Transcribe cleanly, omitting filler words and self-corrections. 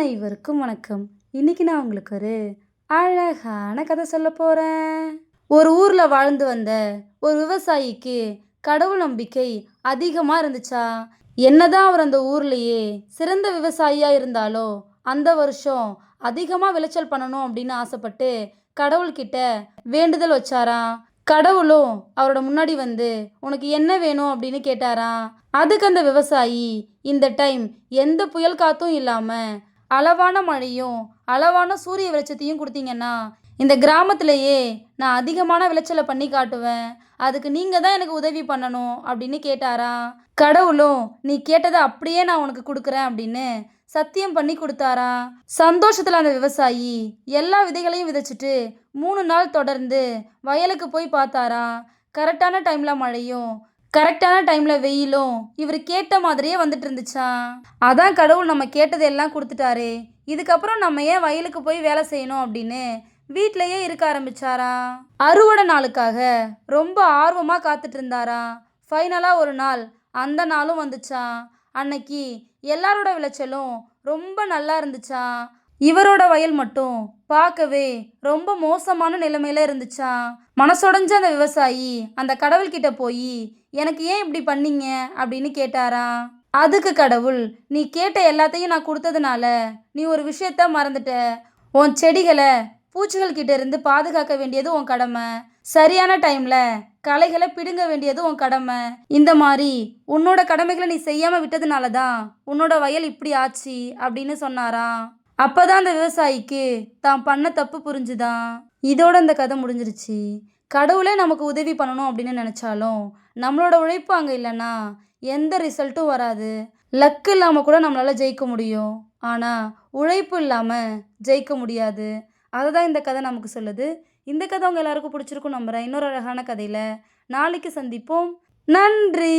அனைவருக்கும் வணக்கம். இன்னைக்கு நான் உங்களுக்கு ஒரு அழகான கதை சொல்ல போறேன். ஒரு ஊர்ல வாழ்ந்து வந்த ஒரு விவசாயிக்கு கடவுள் நம்பிக்கை அதிகமா இருந்துச்சா. என்னதான் அவர் அந்த ஊர்லயே சிறந்த விவசாயியா இருந்தாலோ, அந்த வருஷம் அதிகமா விளைச்சல் பண்ணணும் அப்படின்னு ஆசைப்பட்டு கடவுள்கிட்ட வேண்டுதல் வச்சாராம். கடவுளும் அவரோட முன்னாடி வந்து உனக்கு என்ன வேணும் அப்படின்னு கேட்டாராம். அதுக்கு அந்த விவசாயி, இந்த டைம் எந்த புயல் காத்தும் இல்லாம அளவான மழையும் அளவான சூரிய வெளிச்சத்தையும் கொடுத்தீங்கன்னா இந்த கிராமத்திலேயே நான் அதிகமான விளைச்சலை பண்ணி காட்டுவேன். அதுக்கு நீங்க தான் எனக்கு உதவி பண்ணணும் அப்படின்னு கேட்டாராம். கடவுளும் நீ கேட்டதை அப்படியே நான் உனக்கு கொடுக்குறேன் அப்படின்னு சத்தியம் பண்ணி கொடுத்தாராம். சந்தோஷத்துல அந்த விவசாயி எல்லா விதைகளையும் விதைச்சிட்டு 3 நாள் தொடர்ந்து வயலுக்கு போய் பார்த்தாராம். கரெக்டான டைம்ல மழையும் கரெக்டான டைம்ல வெயிலும் இவர் கேட்ட மாதிரியே வந்துட்டு இருந்துச்சாம். அதான் கடவுள் நம்ம கேட்டதை எல்லாம் கொடுத்துட்டாரு, இதுக்கப்புறம் நம்ம ஏன் வயலுக்கு போய் வேலை செய்யணும் அப்படின்னு வீட்டிலேயே இருக்க ஆரம்பிச்சாராம். அறுவடை நாளுக்காக ரொம்ப ஆர்வமா காத்துட்டு இருந்தாராம். ஃபைனலா ஒரு நாள் அந்த நாளும் வந்துச்சாம். அன்னைக்கு எல்லாரோட விளைச்சலும் ரொம்ப நல்லா இருந்துச்சாம். இவரோட வயல் மட்டும் பார்க்கவே ரொம்ப மோசமான நிலைமையில இருந்துச்சாம். மனசுடைஞ்ச அந்த விவசாயி அந்த கடவுள்கிட்ட போய் எனக்கு ஏன் இப்படி பண்ணீங்க அப்படின்னு கேட்டாராம். அதுக்கு கடவுள், நீ கேட்ட எல்லாத்தையும் நான் கொடுத்ததுனால நீ ஒரு விஷயத்த மறந்துட்ட. உன் செடிகளை பூச்சிகள் கிட்ட இருந்து பாதுகாக்க வேண்டியது உன் கடமை. சரியான டைம்ல களைகளை பிடுங்க வேண்டியது உன் கடமை. இந்த மாதிரி உன்னோட கடமைகளை நீ செய்யாம விட்டதுனால தான் உன்னோட வயல் இப்படி ஆச்சு அப்படின்னு சொன்னாராம். அப்பதான் அந்த விவசாயிக்கு தான் பண்ண தப்பு புரிஞ்சுதான். இதோட இந்த கதை முடிஞ்சிருச்சு. கடவுளே நமக்கு உதவி பண்ணணும் அப்படின்னு நினைச்சாலும் நம்மளோட உழைப்பு அங்கே இல்லைன்னா எந்த ரிசல்ட்டும் வராது. லக்கு இல்லாமல் கூட நம்மளால ஜெயிக்க முடியும், ஆனால் உழைப்பு இல்லாமல் ஜெயிக்க முடியாது. அதை தான் இந்த கதை நமக்கு சொல்லுது. இந்த கதை உங்கள் எல்லாருக்கும் பிடிச்சிருக்கும் நம்புகிறேன். இன்னொரு அழகான கதையில் நாளைக்கு சந்திப்போம். நன்றி.